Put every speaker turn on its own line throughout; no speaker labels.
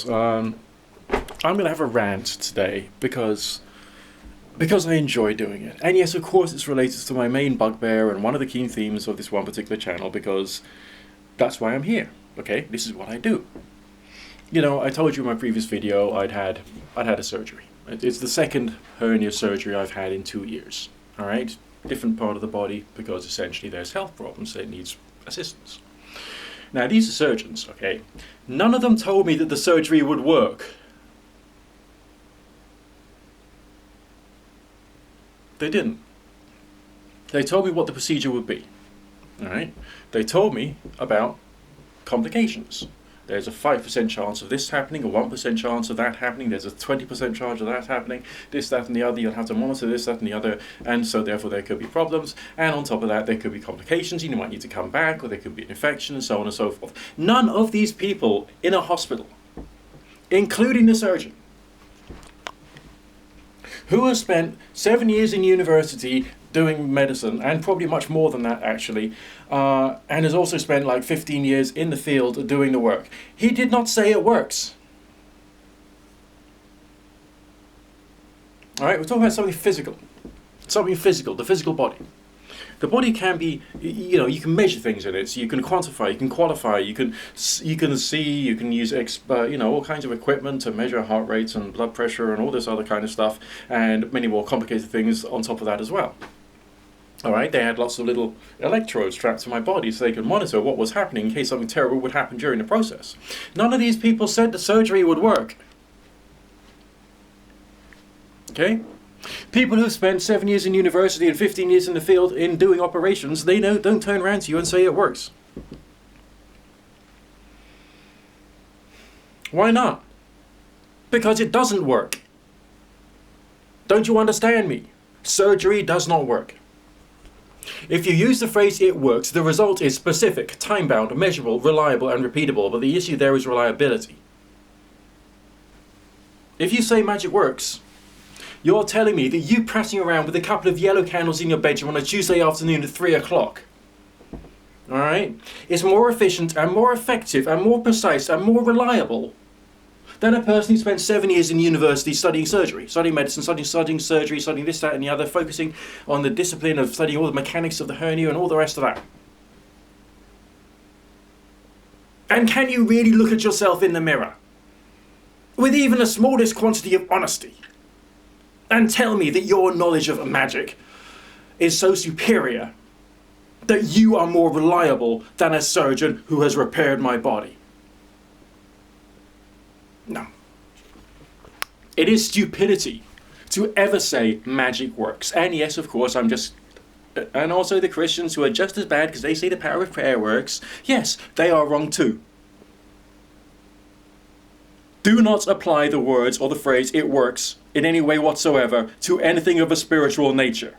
Um, I'm going to have a rant today because I enjoy doing it. And yes, of course, it's related to my main bugbear and one of the key themes of this one particular channel because that's why I'm here. Okay, this is what I do. You know, I told you in my previous video I'd had a surgery. It's the second hernia surgery I've had in 2 years. All right, different part of the body because essentially there's health problems that needs assistance. Now these are surgeons, okay? None of them told me that the surgery would work. They didn't. They told me what the procedure would be. All right? They told me about complications. There's a 5% chance of this happening, a 1% chance of that happening, there's a 20% chance of that happening, this, that, and the other. You'll have to monitor this, that, and the other, and so therefore there could be problems. And on top of that, there could be complications. You might need to come back, or there could be an infection, and so on and so forth. None of these people in a hospital, including the surgeon, who has spent 7 years in university doing medicine, and probably much more than that actually, and has also spent like 15 years in the field doing the work. He did not say it works. All right, we're talking about something physical. Something physical, the physical body. The body can be, you know, you can measure things in it, so you can quantify, you can qualify, you can see, you can use, all kinds of equipment to measure heart rates and blood pressure and all this other kind of stuff, and many more complicated things on top of that as well. All right, they had lots of little electrodes strapped to my body so they could monitor what was happening in case something terrible would happen during the process. None of these people said the surgery would work. Okay? People who've spent 7 years in university and 15 years in the field in doing operations, they don't turn around to you and say it works. Why not? Because it doesn't work. Don't you understand me? Surgery does not work. If you use the phrase "it works," the result is specific, time-bound, measurable, reliable, and repeatable, but the issue there is reliability. If you say magic works, you're telling me that you prattling around with a couple of yellow candles in your bedroom on a Tuesday afternoon at 3 o'clock, all right, is more efficient and more effective and more precise and more reliable than a person who spent 7 years in university studying surgery, studying medicine, studying surgery, studying this, that, and the other, focusing on the discipline of studying all the mechanics of the hernia and all the rest of that. And can you really look at yourself in the mirror with even the smallest quantity of honesty and tell me that your knowledge of magic is so superior that you are more reliable than a surgeon who has repaired my body? No. It is stupidity to ever say magic works. And yes, of course, and also the Christians who are just as bad because they say the power of prayer works. Yes, they are wrong too. Do not apply the words or the phrase "it works" in any way whatsoever to anything of a spiritual nature.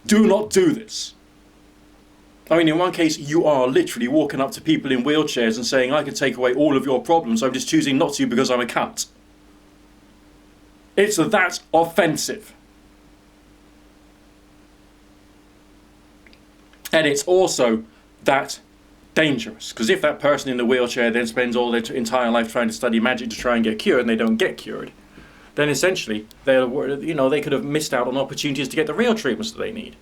Do not do this. I mean, in one case, you are literally walking up to people in wheelchairs and saying, "I can take away all of your problems, I'm just choosing not to because I'm a cunt." It's that offensive. And it's also that dangerous, because if that person in the wheelchair then spends all their entire life trying to study magic to try and get cured and they don't get cured, then they could have missed out on opportunities to get the real treatments that they need.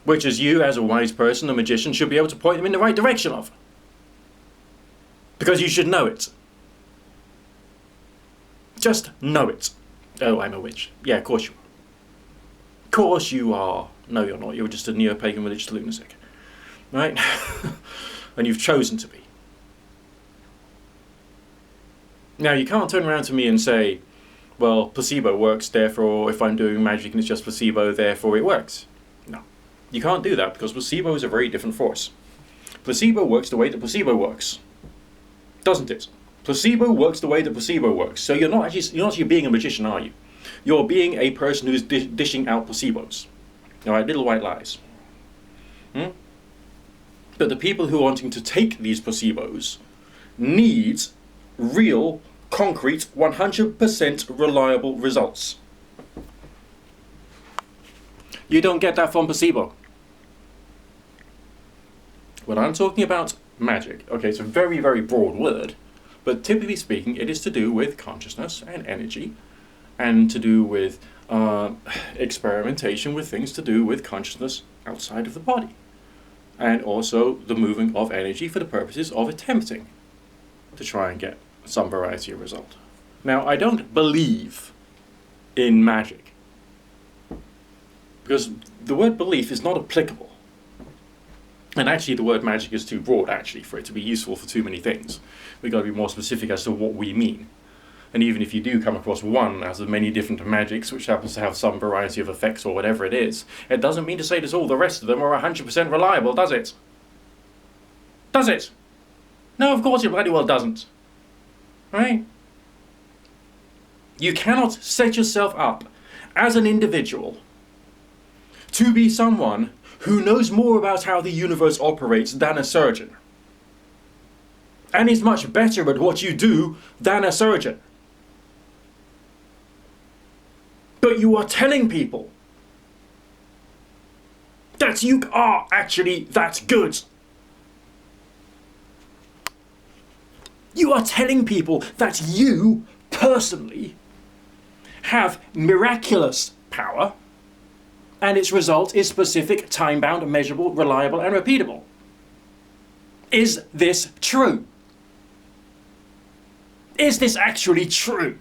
Which, as you, as a wise person, a magician, should be able to point them in the right direction of. Because you should know it. Just know it. Oh, I'm a witch. Yeah, of course you are. Of course you are. No, you're not. You're just a neo-pagan religious lunatic. Right? And you've chosen to be. Now, you can't turn around to me and say, well, placebo works, therefore if I'm doing magic and it's just placebo, therefore it works. No. You can't do that because placebo is a very different force. Placebo works the way that placebo works. Doesn't it? Placebo works the way that placebo works. So you're not actually being a magician, are you? You're being a person who's dishing out placebos. All right, little white lies. But the people who are wanting to take these placebos need real, concrete, 100% reliable results. You don't get that from placebo. When I'm talking about magic, okay, it's a very, very broad word, But typically speaking, it is to do with consciousness and energy, and to do with experimentation with things to do with consciousness outside of the body, and also the moving of energy for the purposes of attempting to try and get some variety of result. Now, I don't believe in magic, because the word belief is not applicable. And actually the word magic is too broad actually for it to be useful for too many things. We've got to be more specific as to what we mean. And even if you do come across one out of many different magics which happens to have some variety of effects or whatever it is, it doesn't mean to say that all the rest of them are 100% reliable, does it? Does it? No, of course it bloody well doesn't. Right? You cannot set yourself up as an individual to be someone who knows more about how the universe operates than a surgeon, and is much better at what you do than a surgeon. But you are telling people that you are actually that good. You are telling people that you personally have miraculous power, and its result is specific, time-bound, measurable, reliable, and repeatable. Is this true? Is this actually true?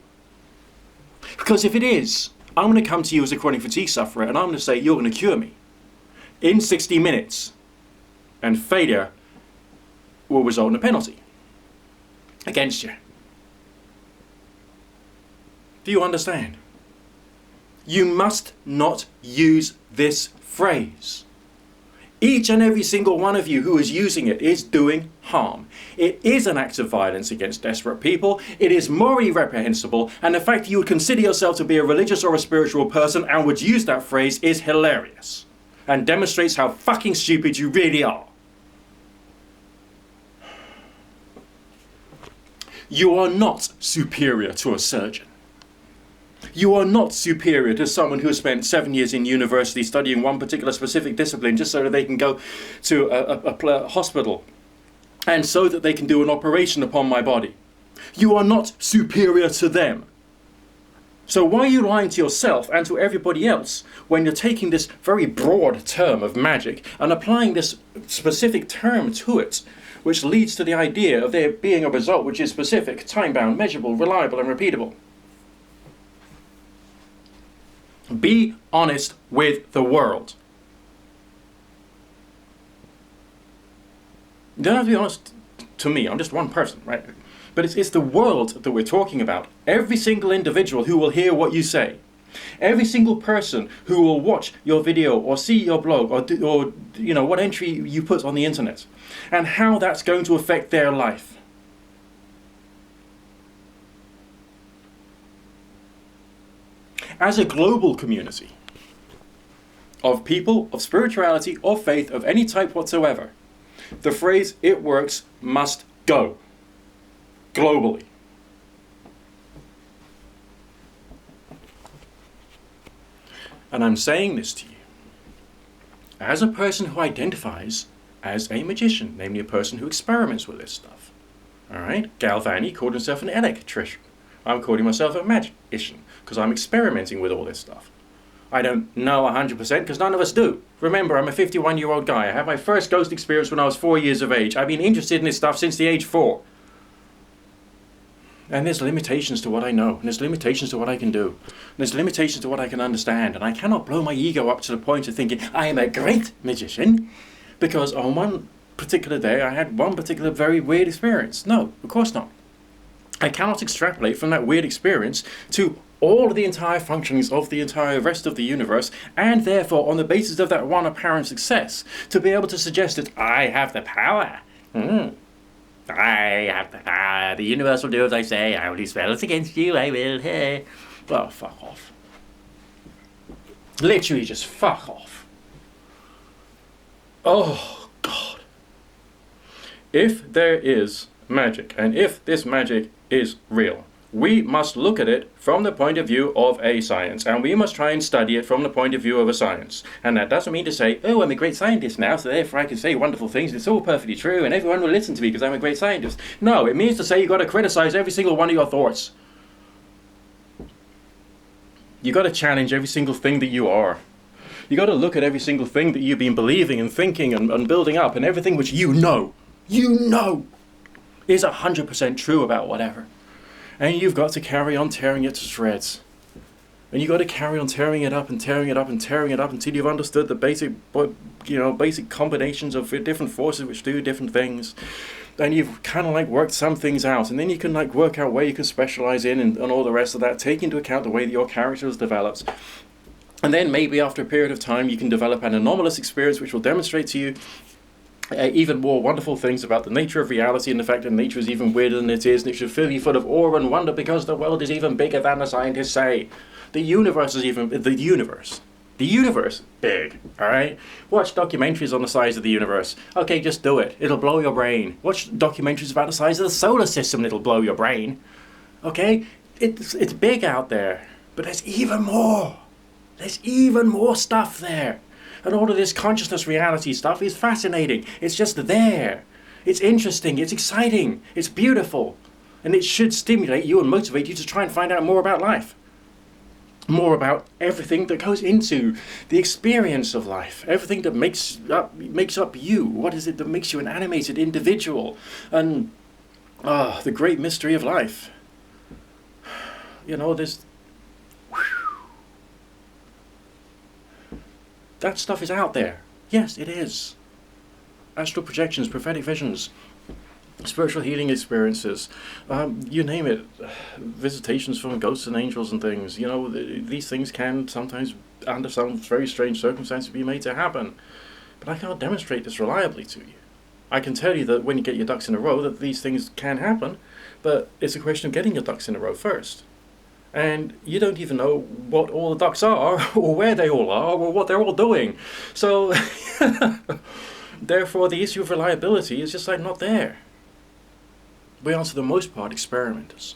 Because if it is, I'm going to come to you as a chronic fatigue sufferer, and I'm going to say, you're going to cure me in 60 minutes, and failure will result in a penalty against you. Do you understand? You must not use this phrase. Each and every single one of you who is using it is doing harm. It is an act of violence against desperate people. It is morally reprehensible, and the fact that you would consider yourself to be a religious or a spiritual person and would use that phrase is hilarious and demonstrates how fucking stupid you really are. You are not superior to a surgeon. You are not superior to someone who has spent 7 years in university studying one particular specific discipline just so that they can go to a hospital and so that they can do an operation upon my body. You are not superior to them. So why are you lying to yourself and to everybody else when you're taking this very broad term of magic and applying this specific term to it, which leads to the idea of there being a result which is specific, time-bound, measurable, reliable, and repeatable? Be honest with the world. You don't have to be honest to me. I'm just one person, right? But it's the world that we're talking about. Every single individual who will hear what you say. Every single person who will watch your video or see your blog or you know what entry you put on the internet, and how that's going to affect their life. As a global community of people, of spirituality, of faith, of any type whatsoever, the phrase "it works" must go globally. And I'm saying this to you as a person who identifies as a magician, namely a person who experiments with this stuff. All right? Galvani called himself an electrician. I'm calling myself a magician because I'm experimenting with all this stuff. I don't know 100% because none of us do. Remember, I'm a 51-year-old guy. I had my first ghost experience when I was 4 years of age. I've been interested in this stuff since the age 4. And there's limitations to what I know, and there's limitations to what I can do, and there's limitations to what I can understand, and I cannot blow my ego up to the point of thinking I am a great magician because on one particular day I had one particular very weird experience. No, of course not. I cannot extrapolate from that weird experience to all of the entire functionings of the entire rest of the universe, and therefore on the basis of that one apparent success to be able to suggest that I have the power. I have the power. The universe will do as I say. I will use spells against you. I will. Well, fuck off. Literally just fuck off. Oh, God. If there is magic, and if this magic is real, We must look at it from the point of view of a science, and we must try and study it from the point of view of a science. And that doesn't mean to say, oh, I'm a great scientist now, so therefore I can say wonderful things, it's all perfectly true, and everyone will listen to me because I'm a great scientist. No, it means to say you've got to criticize every single one of your thoughts. You've got to challenge every single thing that you are. You've got to look at every single thing that you've been believing and thinking and building up, and everything which you know is 100% true about whatever. And you've got to carry on tearing it to shreds. And you've got to carry on tearing it up and tearing it up and tearing it up until you've understood the basic combinations of different forces which do different things. And you've kind of like worked some things out. And then you can like work out where you can specialize in and all the rest of that. Take into account the way that your character is developed. And then maybe after a period of time you can develop an anomalous experience which will demonstrate to you even more wonderful things about the nature of reality and the fact that nature is even weirder than it is, and it should fill you full of awe and wonder because the world is even bigger than the scientists say. The universe is even... The universe, big, alright? Watch documentaries on the size of the universe. Okay, just do it. It'll blow your brain. Watch documentaries about the size of the solar system and it'll blow your brain. Okay? It's big out there, but there's even more. There's even more stuff there. And all of this consciousness reality stuff is fascinating. It's just there. It's interesting. It's exciting. It's beautiful. And it should stimulate you and motivate you to try and find out more about life. More about everything that goes into the experience of life. Everything that makes up you. What is it that makes you an animated individual? And the great mystery of life. There's... That stuff is out there. Yes, it is. Astral projections, prophetic visions, spiritual healing experiences, you name it. Visitations from ghosts and angels and things. These things can sometimes, under some very strange circumstances, be made to happen. But I can't demonstrate this reliably to you. I can tell you that when you get your ducks in a row, that these things can happen, but it's a question of getting your ducks in a row first. And you don't even know what all the ducks are, or where they all are, or what they're all doing. So, therefore, the issue of reliability is just like not there. We are, for the most part, experimenters.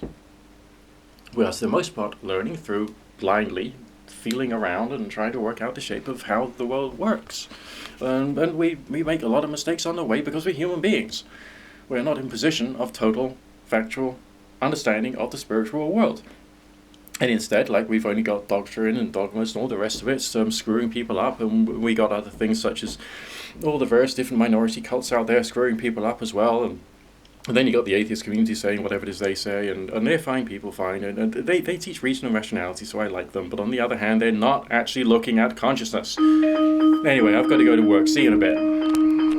We are, for the most part, learning through blindly feeling around and trying to work out the shape of how the world works. And we make a lot of mistakes on the way because we're human beings. We're not in position of total, factual understanding of the spiritual world. And instead, like, we've only got doctrine and dogmas and all the rest of it, screwing people up, and we got other things such as all the various different minority cults out there screwing people up as well, and then you got the atheist community saying whatever it is they say, and they're fine people, fine, and they teach reason and rationality, so I like them, but on the other hand, they're not actually looking at consciousness. Anyway, I've got to go to work. See you in a bit.